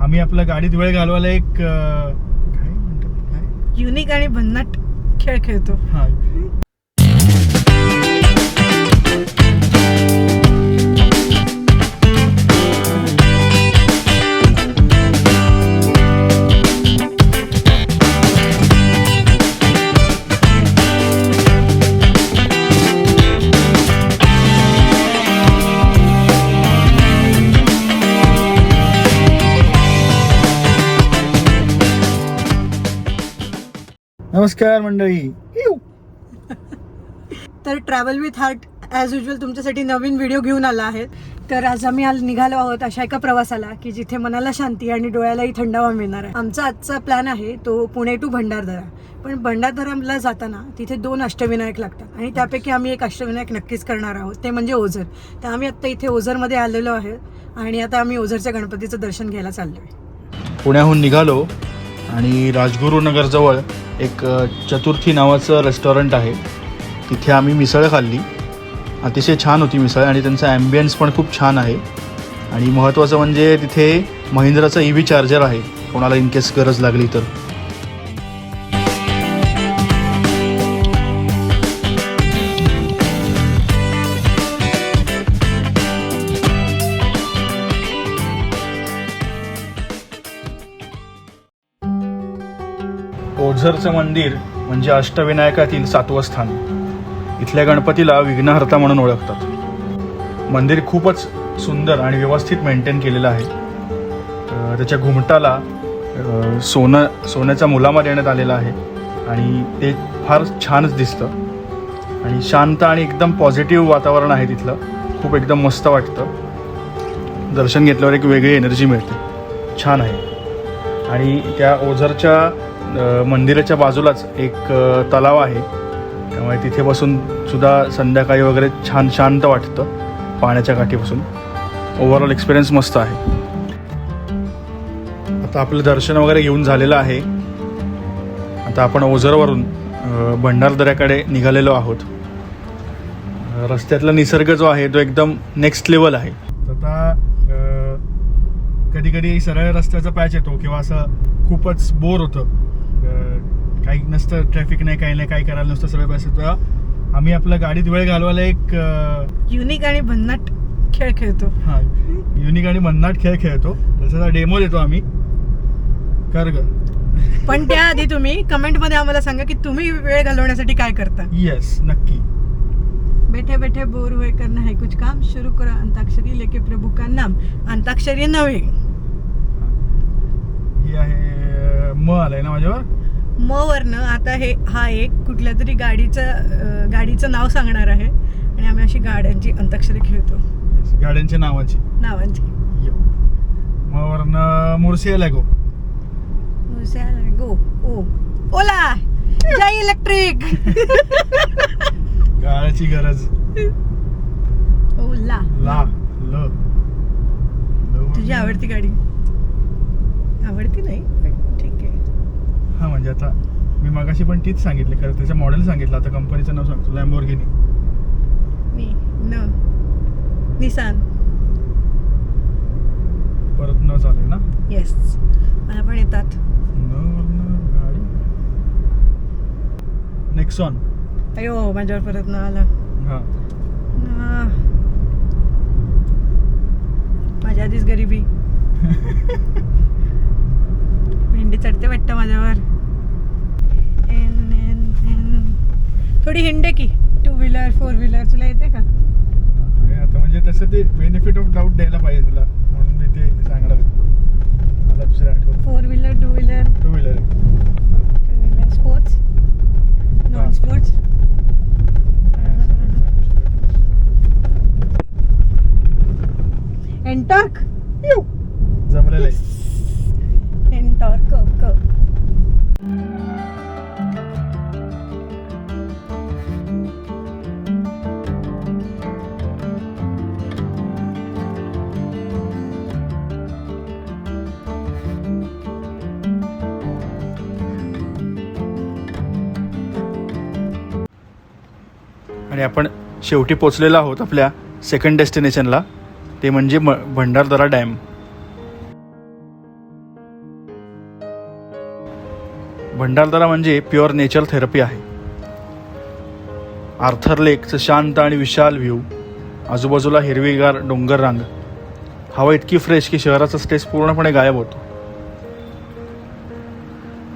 आम्ही आपल्या गाडीत वेळ घालवायला एक काय म्हणतात काय युनिक आणि भन्नाट खेळ खेळतो. हा नमस्कार मंडळी. तर travel with heart as usual तुमच्यासाठी नवीन व्हिडिओ घेऊन आला आहे. तर आज आम्ही निघालो आहोत अशा एका प्रवासाला की जिथे मनाला शांती आणि डोळ्यालाही थंडावा मिळणार आहे. आमचा आजचा प्लॅन आहे तो पुणे टू भंडारदरा. पण भंडारदराला जाताना तिथे 2 अष्टविनायक लागतात आणि त्यापैकी आम्ही एक अष्टविनायक नक्कीच करणार आहोत, ते म्हणजे ओझर. तर आम्ही आत्ता इथे ओझरमध्ये आलेलो आहे आणि आता आम्ही ओझरच्या गणपतीचं दर्शन घ्यायला चाललो आहे. पुण्याहून निघालो आणि राजगुरुनगरजवळ एक चतुर्थी नावाचं रेस्टॉरंट आहे. तिथे आम्ही मिसळ खाल्ली. अतिशय छान होती मिसळ आणि त्यांचा ॲम्बियन्स पण खूप छान आहे. आणि महत्त्वाचं म्हणजे तिथे महिंद्राचं EV चार्जर आहे, कोणाला इन केस गरज लागली तर. ओझरचं मंदिर म्हणजे अष्टविनायकातील 7वं स्थान. इथल्या गणपतीला विघ्नहर्ता म्हणून ओळखतात. मंदिर खूपच सुंदर आणि व्यवस्थित मेंटेन केलेलं आहे. त्याच्या घुमटाला सोन्याचा मुलामा देण्यात आलेला आहे आणि ते फार छानच दिसतं. आणि शांत आणि एकदम पॉझिटिव्ह वातावरण आहे तिथलं. खूप एकदम मस्त वाटतं. दर्शन घेतल्यावर एक वेगळी एनर्जी मिळते. छान आहे. आणि त्या ओझरच्या मंदिराच्या बाजूलाच एक तलाव आहे, त्यामुळे तिथे बसून सुद्धा संध्याकाळी वगैरे छान शांत वाटतं पाण्याच्या काठी बसून. ओव्हरऑल एक्सपिरियन्स मस्त आहे. आता आपलं दर्शन वगैरे घेऊन झालेलं आहे. आता आपण ओझरवरून भंडारदऱ्याकडे निघालेलो आहोत. रस्त्यातला निसर्ग जो आहे तो एकदम नेक्स्ट लेवल आहे. आता कधी कधी सरळ रस्त्याचा पॅच येतो किंवा असं खूपच बोर होतं, काही नसतं, ट्रॅफिक नाही, काही नाही, काही करायला नसतं, सरळ पॅच येतो. आम्ही आपल्या गाडीत वेळ घालवायला एक युनिक आणि भन्नाट खेळ खेळतो. हा युनिक आणि भन्नाट खेळ खेळतो. त्याचा डेमो देतो आम्ही. कर ग. पण त्याआधी तुम्ही कमेंटमध्ये आम्हाला सांगा की तुम्ही वेळ घालवण्यासाठी काय करता. येस, नक्की. बैठे बैठे बोर हुए करना है कुछ काम, शुरू करा अंताक्षरी लेके प्रभू का नाम. अंताक्षरी नव्हे, ही आहे म आलाय ना माझ्यावर. म वरनं आता हा एक कुठल्या तरी गाडीचं नाव सांगणार आहे आणि आम्ही अशी गाड्यांची अंताक्षरी खेळतो. गाड्यांच्या नावांची. म वरनं मुर्सियाला गो. गो ओ ओला जय इलेक्ट्रिक. गाड्याची गरज. ओला ला ल. तुझी आवडती गाडी. आवडती नाही ठीक आहे. हा म्हणजे आता मी मगाशी पण तीच सांगितली, खरं त्याचं मॉडेल सांगितलं. आता कंपनीचं नाव सांगतो, लॅम्बोर्गिनी. निसान. परत न चालेल ना. येस, मला पण येतात. गाडी नेक्सॉन. अयो माझ्यावर परत न आला. हा माझ्या आधीच गरिबी. भेंडी चढते वाटतं माझ्यावर. थोडी हिंडे की 2 व्हीलर 4 व्हीलर तुला येते का. आता म्हणजे तसं ते बेनिफिट ऑफ डाऊट द्यायला पाहिजे तुला, म्हणून मी ते सांगणार. मला दुसऱ्या आठवण. 4 wheeler 2 wheeler 2 wheeler sports non sports. Ntorq जमलेलं आहे. एंटॉर्क क. आणि आपण शेवटी पोचलेलो आहोत आपल्या सेकंड डेस्टिनेशनला, ते म्हणजे भंडारदरा डॅम. भंडारदरा म्हणजे प्युअर नेचर थेरपी आहे. आर्थर लेकचं शांत आणि विशाल व्ह्यू, आजूबाजूला हिरवीगार डोंगर रांग, हवा इतकी फ्रेश की शहराचा स्ट्रेस पूर्णपणे गायब होतो.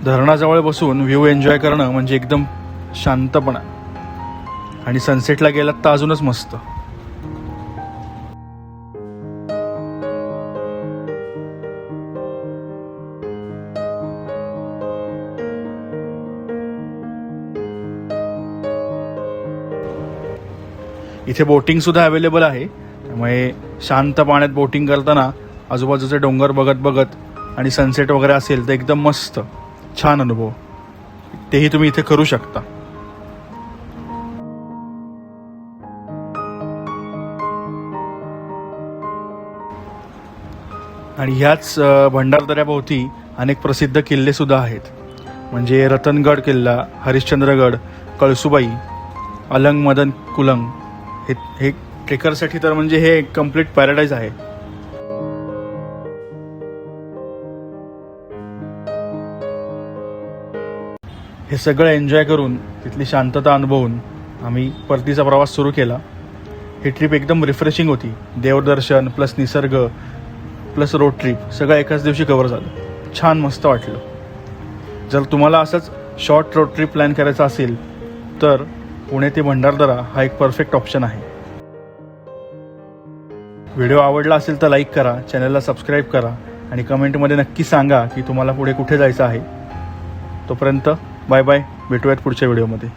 धरणाजवळ बसून व्ह्यू एन्जॉय करणं म्हणजे एकदम शांतपणा, आणि सनसेटला गेलात तर अजूनच मस्त. इथे बोटिंग सुद्धा अवेलेबल आहे, त्यामुळे शांत पाण्यात बोटिंग करताना आजूबाजूचे डोंगर बघत बघत आणि सनसेट वगैरे असेल तर एकदम मस्त छान अनुभव, तेही तुम्ही इथे करू शकता. आणि ह्याच भंडारदऱ्याभोवती अनेक प्रसिद्ध किल्ले सुद्धा आहेत, म्हणजे रतनगड किल्ला, हरिश्चंद्रगड, कळसुबाई, अलंग मदन कुलंग. हे ट्रेकरसाठी तर म्हणजे हे कम्प्लीट पॅराडाईज आहे. हे सगळं एन्जॉय करून तिथली शांतता अनुभवून आम्ही परतीचा प्रवास सुरू केला. ही ट्रिप एकदम रिफ्रेशिंग होती. देवदर्शन प्लस निसर्ग प्लस रोड ट्रिप सगळं एकाच दिवशी कव्हर झालं. छान मस्त वाटलं. जर तुम्हाला असंच शॉर्ट रोड ट्रिप प्लॅन करायचा असेल तर पुणे ते भंडारदरा हा एक परफेक्ट ऑप्शन आहे. व्हिडिओ आवडला असेल तर लाईक करा, चॅनलला सबस्क्राईब करा आणि कमेंटमध्ये नक्की सांगा की तुम्हाला पुढे कुठे जायचं आहे. तोपर्यंत बाय बाय, भेटूयात पुढच्या व्हिडिओमध्ये.